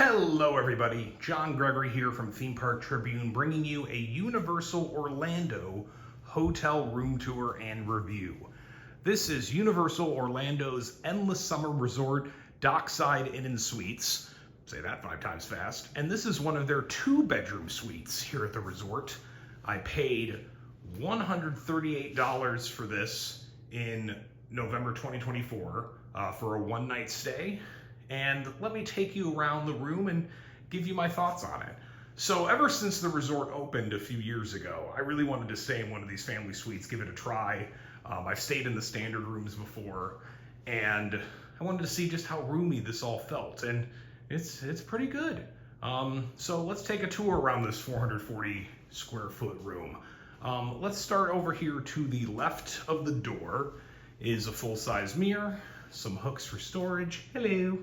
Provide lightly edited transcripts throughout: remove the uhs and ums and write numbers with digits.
Hello everybody, John Gregory here from Theme Park Tribune, bringing you a Universal Orlando hotel room tour and review. This is Universal Orlando's Endless Summer Resort Dockside Inn Suites. Say that 5 times fast. And this is one of their 2-bedroom suites here at the resort. I paid $138 for this in November 2024 for a one-night stay. And let me take you around the room and give you my thoughts on it. So ever since the resort opened a few years ago, I really wanted to stay in one of these family suites, give it a try. I've stayed in the standard rooms before, and I wanted to see just how roomy this all felt, and it's pretty good. So let's take a tour around this 440 square foot room. Let's start over here to the left of the door is a full-size mirror, some hooks for storage. Hello.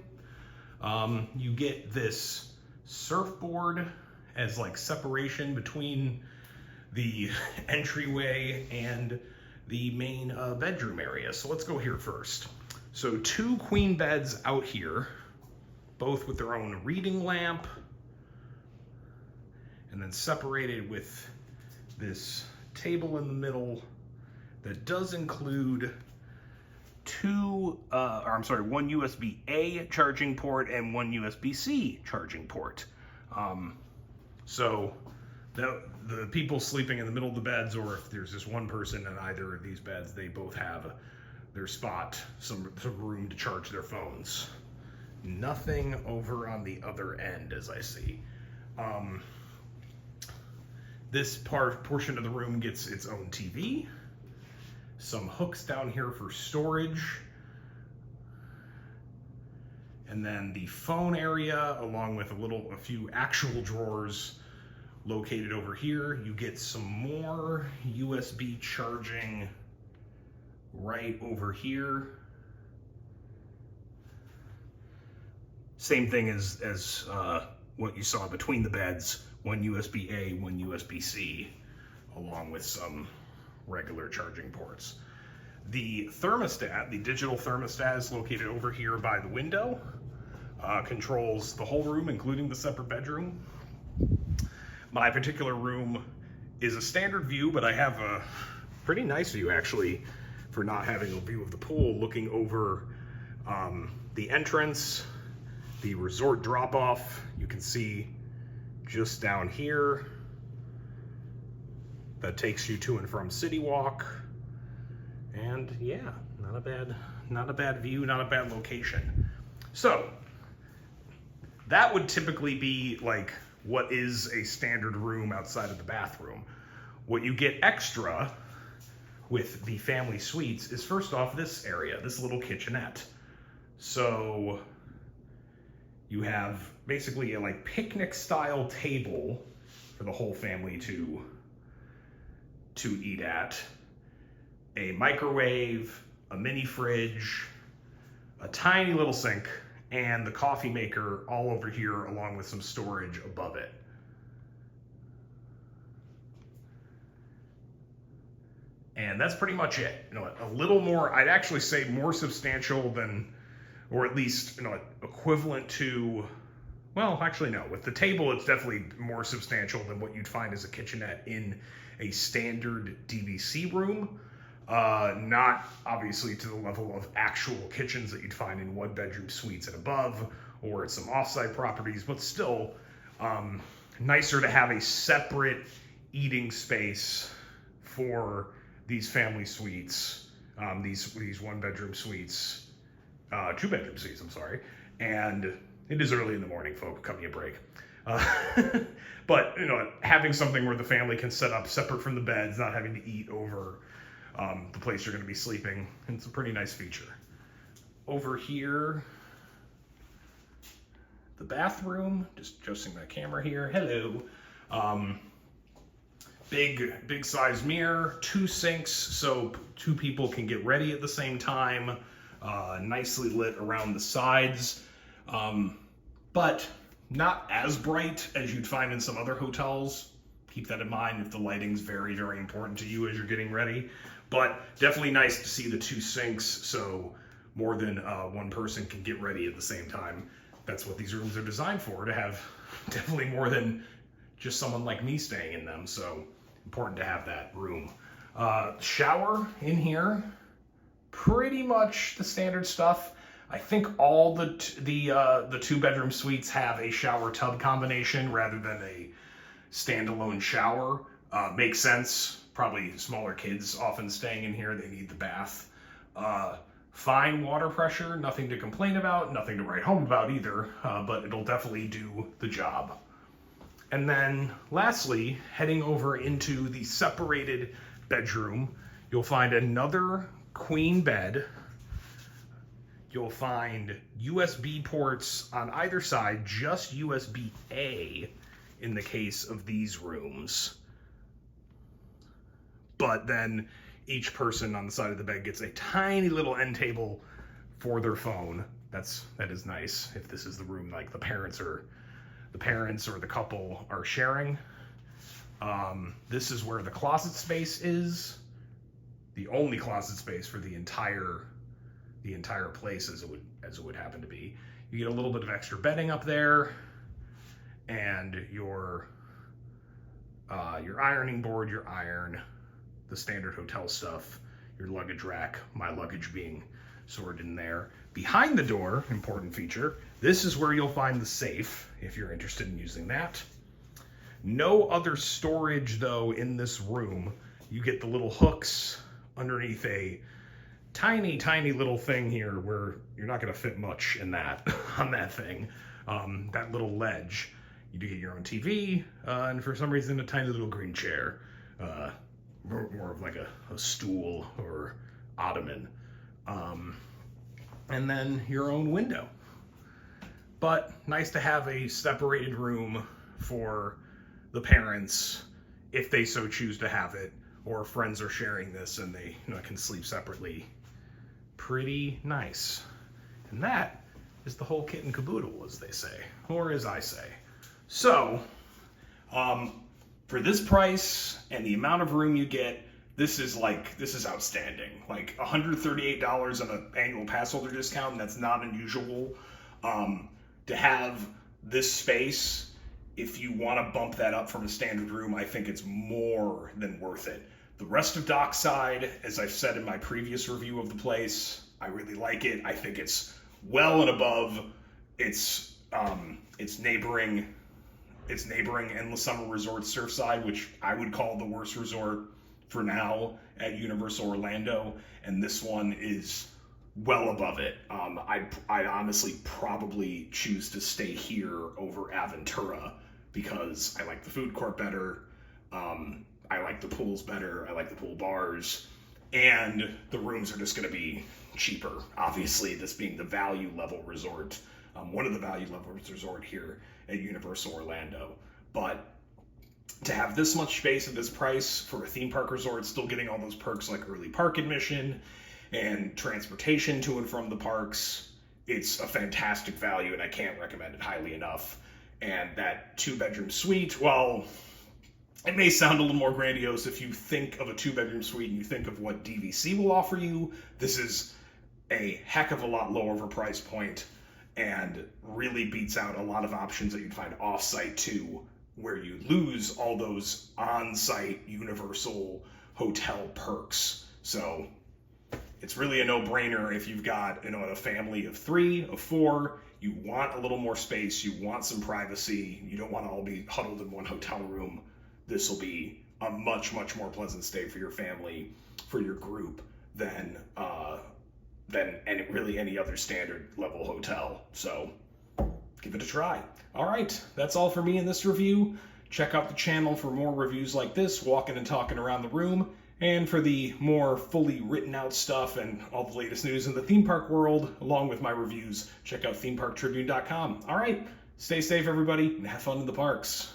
You get this surfboard as like separation between the entryway and the main bedroom area. So let's go here first. So 2 queen beds out here, both with their own reading lamp, and then separated with this table in the middle that does include one USB-A charging port and one USB-C charging port. So the people sleeping in the middle of the beds, or if there's just one person in either of these beds, they both have their spot, some room to charge their phones. Nothing over on the other end, as I see. This portion of the room gets its own TV. Some hooks down here for storage, and then the phone area along with a few actual drawers located over here. You get some more USB charging right over here. Same thing as what you saw between the beds, one USB-A, one USB-C, along with some regular charging ports. The thermostat, the digital thermostat, is located over here by the window. Controls the whole room, including the separate bedroom. My particular room is a standard view, but I have a pretty nice view actually for not having a view of the pool, looking over the entrance, the resort drop-off. You can see just down here. That takes you to and from City Walk, and yeah, not a bad view, not a bad location. So that would typically be like what is a standard room outside of the bathroom. What you get extra with the family suites is, first off, this area, this little kitchenette. So you have basically a like picnic style table for the whole family to eat at, a microwave, a mini fridge, a tiny little sink, and the coffee maker all over here along with some storage above it. And that's pretty much it. You know, a little more, I'd actually say more substantial than, or at least, you know, equivalent to, well, actually no, with the table it's definitely more substantial than what you'd find as a kitchenette in a standard DVC room. Not obviously to the level of actual kitchens that you'd find in 1-bedroom suites and above, or at some offsite properties, but still nicer to have a separate eating space for these family suites, these 1-bedroom suites, 2-bedroom suites, I'm sorry. And it is early in the morning, folks, cut me a break. But, you know, having something where the family can set up separate from the beds, not having to eat over the place you're going to be sleeping, it's a pretty nice feature. Over here, the bathroom, just adjusting my camera here. Hello. Big size mirror, 2 sinks, so 2 people can get ready at the same time. Nicely lit around the sides, but not as bright as you'd find in some other hotels. Keep that in mind if the lighting's very, very important to you as you're getting ready. But definitely nice to see the 2 sinks, so more than one person can get ready at the same time. that's what these rooms are designed for, to have definitely more than just someone like me staying in them. So important to have that room. Shower in here, pretty much the standard stuff. I think all the 2-bedroom suites have a shower tub combination rather than a standalone shower. Makes sense. Probably smaller kids often staying in here. They need the bath. Fine water pressure, nothing to complain about, nothing to write home about either, but it'll definitely do the job. And then lastly, heading over into the separated bedroom, you'll find another queen bed. You'll find USB ports on either side, just USB-A in the case of these rooms. But then each person on the side of the bed gets a tiny little end table for their phone. That is nice if this is the room like the parents or the couple are sharing. This is where the closet space is. The only closet space for the entire place as it would happen to be. You get a little bit of extra bedding up there, and your ironing board, your iron, the standard hotel stuff, your luggage rack, my luggage being sorted in there. Behind the door, important feature, this is where you'll find the safe if you're interested in using that. No other storage though in this room. You get the little hooks underneath a tiny little thing here where you're not going to fit much in that on that thing. That little ledge. You do get your own TV, and for some reason a tiny little green chair. More of like a stool or ottoman. And then your own window. But nice to have a separated room for the parents if they so choose to have it, or friends are sharing this and they can sleep separately. Pretty nice. And that is the whole kit and caboodle, as they say, or as I say. So, for this price and the amount of room you get, this is outstanding. Like $138 on an annual pass holder discount, and that's not unusual. To have this space, if you want to bump that up from a standard room, I think it's more than worth it. The rest of Dockside, as I've said in my previous review of the place, I really like it. I think it's well and above its neighboring Endless Summer Resort Surfside, which I would call the worst resort for now at Universal Orlando, and this one is well above it. I'd honestly probably choose to stay here over Aventura because I like the food court better, I like the pools better, I like the pool bars, and the rooms are just going to be cheaper. Obviously, this being the value level resort, one of the value level resort here at Universal Orlando. But to have this much space at this price for a theme park resort, still getting all those perks like early park admission and transportation to and from the parks, it's a fantastic value, and I can't recommend it highly enough. And that 2-bedroom suite, well, it may sound a little more grandiose if you think of a 2-bedroom suite and you think of what DVC will offer you. This is a heck of a lot lower of a price point and really beats out a lot of options that you'd find off-site too, where you lose all those on-site Universal hotel perks. So it's really a no-brainer if you've got a family of 3, of 4, you want a little more space, you want some privacy, you don't want to all be huddled in one hotel room. This will be a much more pleasant stay for your family, for your group, than any other standard level hotel. So give it a try. All right, that's all for me in this review. Check out the channel for more reviews like this, walking and talking around the room, and for the more fully written out stuff and all the latest news in the theme park world, along with my reviews, check out themeparktribune.com. All right, stay safe everybody, and have fun in the parks.